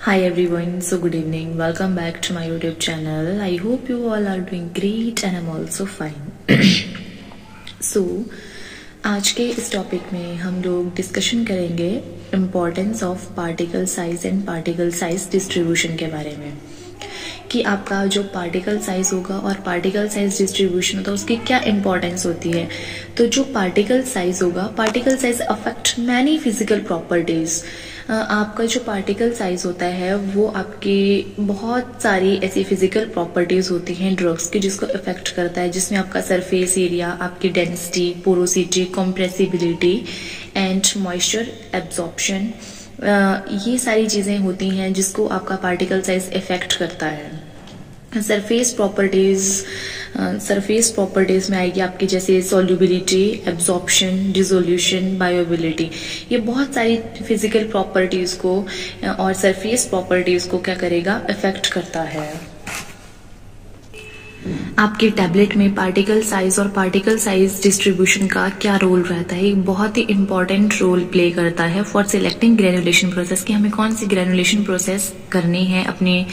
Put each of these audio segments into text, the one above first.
Hi everyone, so good evening. Welcome back to my YouTube channel. I hope you all are doing great and I'm also fine. So, आज के इस topic में हम लोग discussion करेंगे importance of particle size and particle size distribution के बारे में कि आपका जो पार्टिकल साइज होगा और पार्टिकल साइज डिस्ट्रीब्यूशन होता है उसकी क्या इंपॉर्टेंस होती है। तो जो पार्टिकल साइज होगा, particle size affect many physical properties. आपका जो पार्टिकल साइज होता है वो आपकी बहुत सारी ऐसी फिजिकल प्रॉपर्टीज होती हैं ड्रग्स की जिसको इफेक्ट करता है, जिसमें आपका सरफेस एरिया, आपकी density, porosity, compressibility and moisture absorption, ये सारी चीजें होती हैं जिसको आपका पार्टिकल साइज इफेक्ट करता है। सरफेस प्रॉपर्टीज में आएगी आपकी जैसे सॉल्युबिलिटी, एब्जॉर्प्शन, डिसोल्यूशन, बायोबिलिटी। ये बहुत सारी फिजिकल प्रॉपर्टीज को और सरफेस प्रॉपर्टीज को क्या करेगा, इफेक्ट करता है। आपके टैबलेट में पार्टिकल साइज और पार्टिकल साइज डिस्ट्रीब्यूशन का क्या रोल रहता है, एक बहुत ही इंपॉर्टेंट रोल प्ले करता है फॉर सिलेक्टिंग ग्रेनुलेशन प्रोसेस कि हमें कौन सी ग्रेनुलेशन प्रोसेस करनी है अपने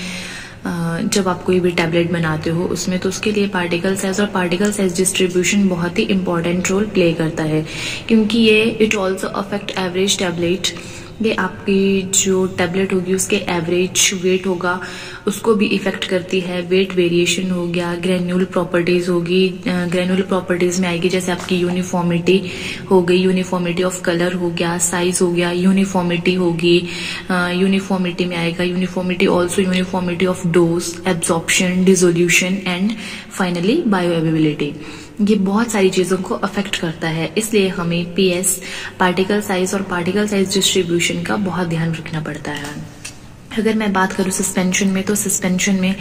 जब आप कोई भी टैबलेट बनाते हो उसमें। तो उसके लिए पार्टिकल साइज और पार्टिकल साइज डिस्ट्रीब्यूशन बहुत ही इंपॉर्टेंट रोल प्ले करता है, क्योंकि ये it also affect average tablet. ये आपकी जो टैबलेट होगी उसके एवरेज वेट होगा उसको भी इफेक्ट करती है। वेट वेरिएशन हो गया, ग्रेन्यूल प्रॉपर्टीज होगी, ग्रेन्यूल प्रॉपर्टीज में आएगी जैसे आपकी यूनिफॉर्मिटी हो गई, यूनिफॉर्मिटी ऑफ कलर हो गया, साइज हो गया, यूनिफॉर्मिटी होगी, यूनिफॉर्मिटी में आएगा uniformity also uniformity of dose, absorption, dissolution and finally bioavailability. ये बहुत सारी चीजों को अफेक्ट करता है, इसलिए हमें पीएस, पार्टिकल साइज और पार्टिकल साइज डिस्ट्रीब्यूशन का बहुत ध्यान रखना पड़ता है। अगर मैं बात करूं सस्पेंशन में, तो सस्पेंशन में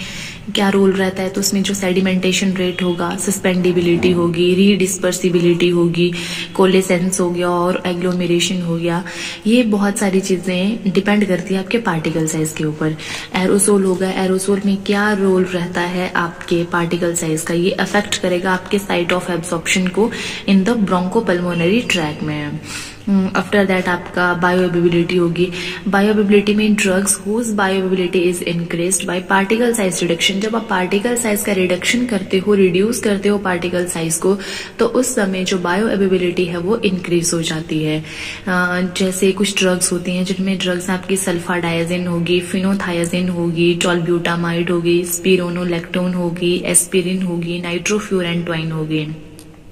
क्या रोल रहता है, तो उसमें जो सेडिमेंटेशन रेट होगा, सस्पेंडिबिलिटी होगी, रीडिस्पर्सिबिलिटी होगी, कोलेसेंस हो गया और एग्लोमेरेशन हो गया। ये बहुत सारी चीजें डिपेंड करती है आपके पार्टिकल साइज के ऊपर। एरोसोल होगा, एरोसोल में क्या रोल रहता है आपके पार्टिकल साइज का, ये अफेक्ट करेगा आपके साइट ऑफ एब्जॉर्प्शन को इन द ब्रोंकोपल्मोनरी ट्रैक में। आफ्टर दैट आपका बायोअवेलेबिलिटी होगी। बायोअवेलेबिलिटी में drugs whose bioavailability is increased by particle size reduction. जब आप पार्टिकल साइज का रिडक्शन करते हो, रिड्यूस करते हो पार्टिकल साइज को, तो उस समय जो बायोअवेलेबिलिटी है वो इंक्रीज हो जाती है। जैसे कुछ ड्रग्स होती हैं जिनमें ड्रग्स आपकी सल्फाडायाजिन होगी, फिनोथायाजिन होगी, टॉलब्यूटामाइड होगी, स्पिरोनोलैक्टोन होगी, एस्पिरिन होगी, नाइट्रोफ्यूरेंटवाइन होगी।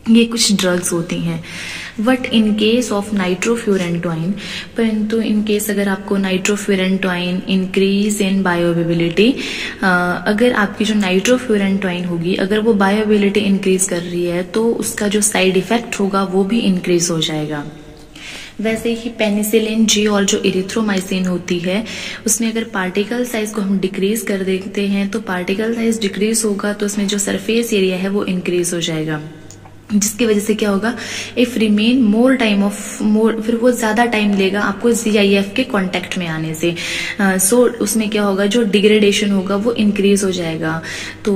ये कुछ ड्रग्स होती हैं। बट इन केस ऑफ नाइट्रोफ्यूरेंटवाइन, परंतु इन केस अगर आपको नाइट्रोफ्यूरेंटवाइन इंक्रीज इन बायोअवेलेबिलिटी, अगर आपकी जो नाइट्रोफ्यूरेंटवाइन होगी अगर वो बायोअवेलेबिलिटी इंक्रीज कर रही है तो उसका जो साइड इफेक्ट होगा वो भी इंक्रीज हो जाएगा। वैसे ही पेनिसिलिन जी और जो इरिथ्रोमाइसिन होती है उसमें अगर पार्टिकल साइज को हम डिक्रीज कर देते हैं तो पार्टिकल साइज डिक्रीज होगा तो उसमें जो सरफेस एरिया है वो इंक्रीज हो जाएगा, जिसकी वजह से क्या होगा, if remain more time of more, फिर वो ज्यादा टाइम लेगा आपको जीआईएफ के कांटेक्ट में आने से। सो उसमें क्या होगा, जो डिग्रेडेशन होगा वो इंक्रीज हो जाएगा। तो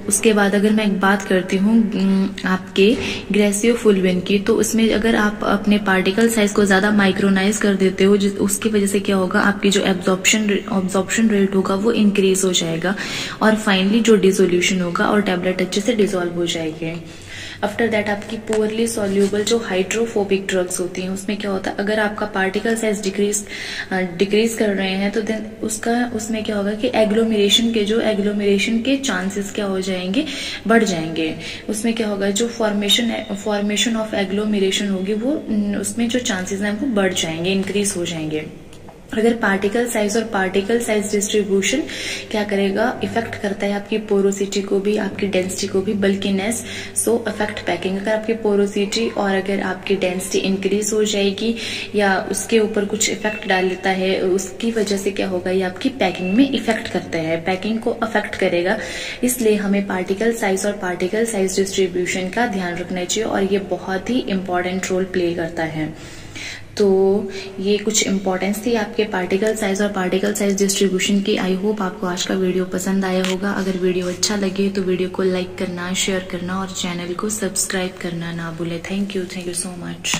उसके बाद अगर मैं एक बात करती हूँ आपके ग्रेसियोफुल्विन की, तो उसमें अगर आप अपने पार्टिकल साइज को ज्यादा माइक्रोनाइज कर देते हो उसकी वजह से क्या होगा, आपकी जो एब्जॉर्प्शन रेट होगा वो इंक्रीज हो जाएगा और फाइनली जो डिसोल्यूशन होगा और टैबलेट अच्छे से डिसॉल्व हो जाएगी। आफ्टर दैट आपकी पुअरली सॉल्यूबल जो हाइड्रोफोबिक ड्रग्स होती हैं उसमें क्या होता है, अगर आपका पार्टिकल साइज डिक्रीज कर रहे हैं तो देन उसमें क्या होगा कि एग्लोमेरेशन के चांसेस क्या हो जाएंगे, बढ़ जाएंगे। उसमें क्या होगा, जो फॉर्मेशन ऑफ एग्लोमेरेशन होगी वो उसमें जो चांसेस हैं वो बढ़ जाएंगे, इंक्रीज हो जाएंगे। अगर पार्टिकल साइज और पार्टिकल साइज डिस्ट्रीब्यूशन क्या करेगा, इफेक्ट करता है आपकी पोरोसिटी को भी, आपकी डेंसिटी को भी, बल्किनेस, सो अफेक्ट पैकिंग। अगर आपकी पोरोसिटी और अगर आपकी डेंसिटी इंक्रीज हो जाएगी या उसके ऊपर कुछ इफेक्ट डाल लेता है, उसकी वजह से क्या होगा, ये आपकी पैकिंग में इफेक्ट करता है, पैकिंग को अफेक्ट करेगा। इसलिए हमें पार्टिकल साइज और पार्टिकल साइज डिस्ट्रीब्यूशन का ध्यान रखना चाहिए और ये बहुत ही इंपॉर्टेंट रोल प्ले करता है। तो ये कुछ इंपॉर्टेंस थी आपके पार्टिकल साइज और पार्टिकल साइज डिस्ट्रीब्यूशन की। आई होप आपको आज का वीडियो पसंद आया होगा। अगर वीडियो अच्छा लगे तो वीडियो को लाइक करना, शेयर करना और चैनल को सब्सक्राइब करना ना भूले। Thank you so much.